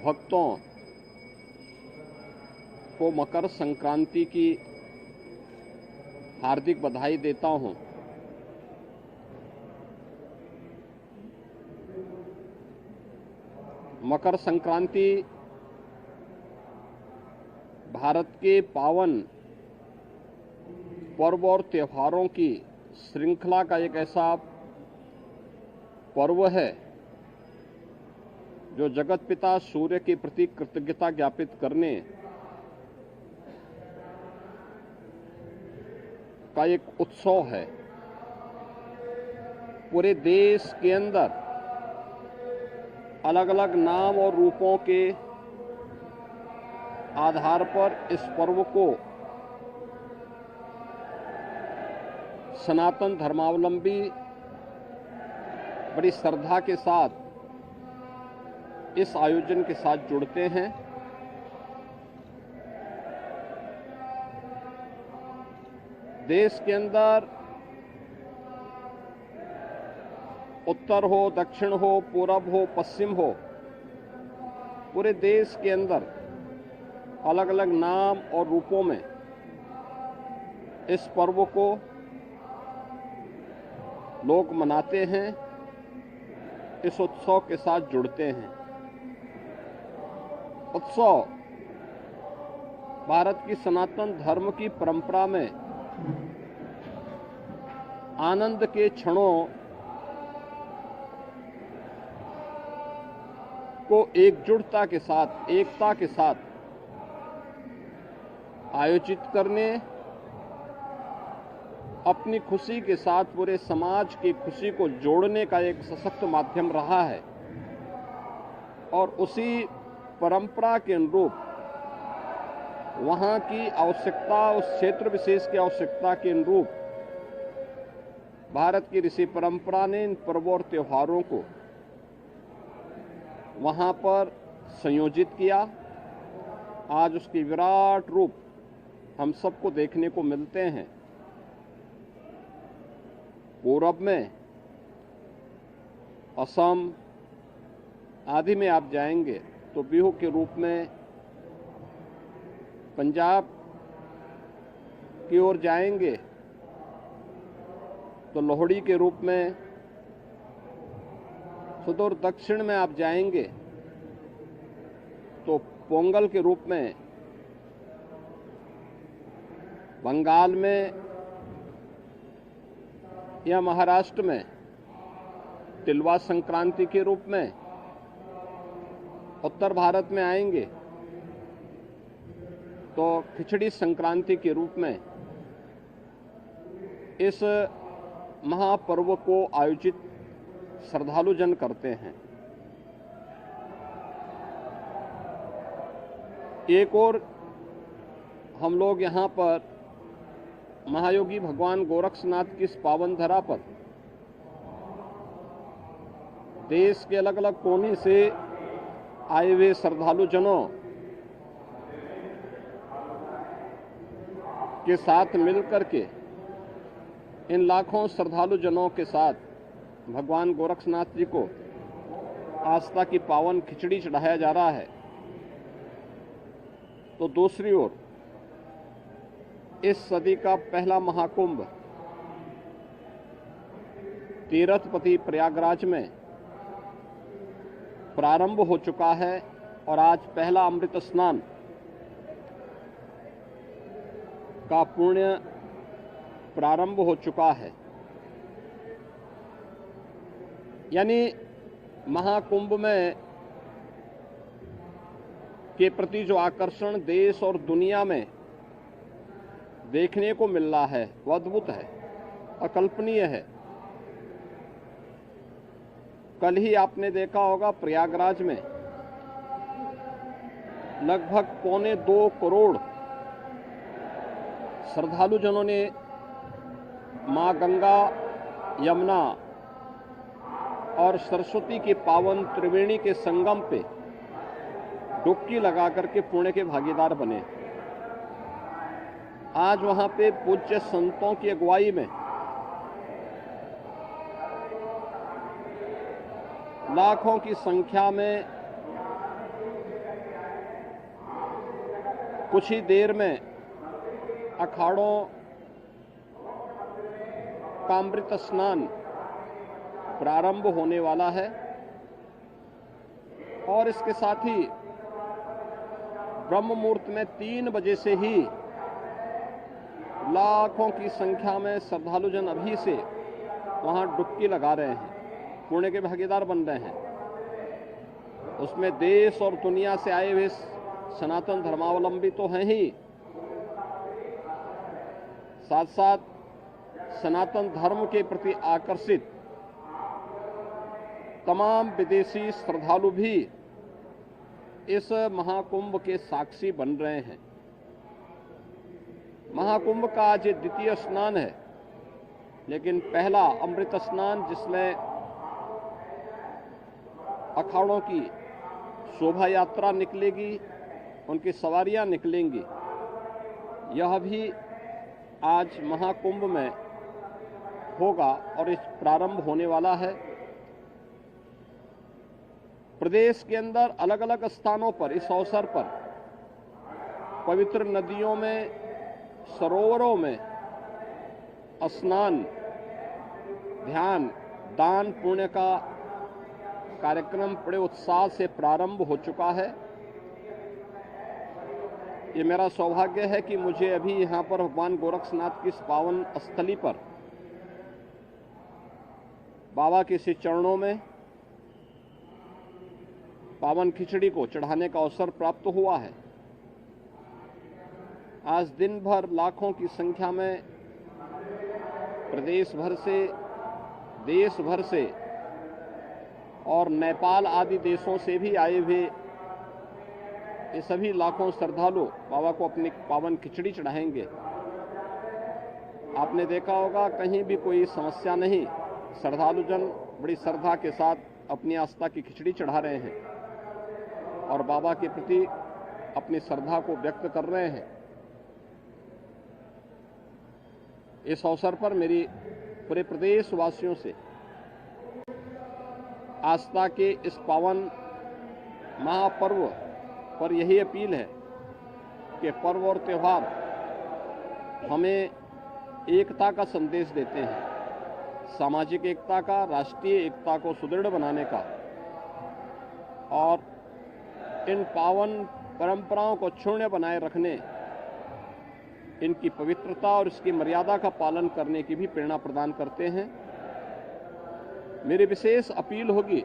भक्तों को मकर संक्रांति की हार्दिक बधाई देता हूं। मकर संक्रांति भारत के पावन पर्व और त्योहारों की श्रृंखला का एक ऐसा पर्व है जो जगत पिता सूर्य के प्रति कृतज्ञता ज्ञापित करने का एक उत्सव है। पूरे देश के अंदर अलग अलग नाम और रूपों के आधार पर इस पर्व को सनातन धर्मावलंबी बड़ी श्रद्धा के साथ इस आयोजन के साथ जुड़ते हैं। देश के अंदर उत्तर हो, दक्षिण हो, पूरब हो, पश्चिम हो, पूरे देश के अंदर अलग अलग नाम और रूपों में इस पर्व को लोग मनाते हैं, इस उत्सव के साथ जुड़ते हैं। उत्सव भारत की सनातन धर्म की परंपरा में आनंद के क्षणों को एकजुटता के साथ, एकता के साथ आयोजित करने, अपनी खुशी के साथ पूरे समाज की खुशी को जोड़ने का एक सशक्त माध्यम रहा है। और उसी परंपरा के अनुरूप वहां की आवश्यकता, उस क्षेत्र विशेष की आवश्यकता के अनुरूप भारत की ऋषि परंपरा ने इन पर्वों और त्योहारों को वहां पर संयोजित किया। आज उसकी विराट रूप हम सबको देखने को मिलते हैं। पूरब में असम आदि में आप जाएंगे तो बिहू के रूप में, पंजाब की ओर जाएंगे तो लोहड़ी के रूप में, सुदूर दक्षिण में आप जाएंगे तो पोंगल के रूप में, बंगाल में या महाराष्ट्र में तिलवा संक्रांति के रूप में, उत्तर भारत में आएंगे तो खिचड़ी संक्रांति के रूप में इस महापर्व को आयोजित श्रद्धालु जन करते हैं। एक और हम लोग यहाँ पर महायोगी भगवान गोरक्षनाथ की इस पावन धरा पर देश के अलग अलग कोने से आए हुए श्रद्धालु जनों के साथ मिलकर के, इन लाखों श्रद्धालु जनों के साथ भगवान गोरक्षनाथ जी को आस्था की पावन खिचड़ी चढ़ाया जा रहा है। तो दूसरी ओर इस सदी का पहला महाकुंभ तीर्थपति प्रयागराज में प्रारंभ हो चुका है और आज पहला अमृत स्नान का पुण्य प्रारंभ हो चुका है। यानी महाकुंभ में के प्रति जो आकर्षण देश और दुनिया में देखने को मिल रहा है वो अद्भुत है, अकल्पनीय है। कल ही आपने देखा होगा प्रयागराज में लगभग 1.25 करोड़ श्रद्धालु जनों ने मां गंगा, यमुना और सरस्वती के पावन त्रिवेणी के संगम पे डुबकी लगा करके पुण्य के भागीदार बने। आज वहां पे पूज्य संतों की अगुवाई में लाखों की संख्या में कुछ ही देर में अखाड़ों का अमृत स्नान प्रारंभ होने वाला है और इसके साथ ही ब्रह्म मुहूर्त में 3 बजे से ही लाखों की संख्या में श्रद्धालुजन अभी से वहां डुबकी लगा रहे हैं, पुण्य के भागीदार बन रहे हैं। उसमें देश और दुनिया से आए हुए सनातन धर्मावलंबी तो हैं ही, साथ साथ सनातन धर्म के प्रति आकर्षित तमाम विदेशी श्रद्धालु भी इस महाकुंभ के साक्षी बन रहे हैं। महाकुंभ का आज द्वितीय स्नान है, लेकिन पहला अमृत स्नान जिसमें अखाड़ों की शोभा यात्रा निकलेगी, उनकी सवारियां निकलेंगी, यह भी आज महाकुंभ में होगा और इस प्रारंभ होने वाला है। प्रदेश के अंदर अलग अलग स्थानों पर इस अवसर पर पवित्र नदियों में, सरोवरों में स्नान, ध्यान, दान, पुण्य का कार्यक्रम बड़े उत्साह से प्रारंभ हो चुका है। ये मेरा सौभाग्य है कि मुझे अभी यहाँ पर भगवान गोरक्षनाथ की इस पावन स्थली पर बाबा के श्री चरणों में पावन खिचड़ी को चढ़ाने का अवसर प्राप्त हुआ है। आज दिन भर लाखों की संख्या में प्रदेश भर से, देश भर से और नेपाल आदि देशों से भी आए हुए ये सभी लाखों श्रद्धालु बाबा को अपनी पावन खिचड़ी चढ़ाएंगे। आपने देखा होगा कहीं भी कोई समस्या नहीं, श्रद्धालुजन बड़ी श्रद्धा के साथ अपनी आस्था की खिचड़ी चढ़ा रहे हैं और बाबा के प्रति अपनी श्रद्धा को व्यक्त कर रहे हैं। इस अवसर पर मेरी पूरे प्रदेश वासियों से आस्था के इस पावन महापर्व पर यही अपील है कि पर्व और त्योहार हमें एकता का संदेश देते हैं, सामाजिक एकता का, राष्ट्रीय एकता को सुदृढ़ बनाने का, और इन पावन परंपराओं को क्षुण्य बनाए रखने, इनकी पवित्रता और इसकी मर्यादा का पालन करने की भी प्रेरणा प्रदान करते हैं। मेरी विशेष अपील होगी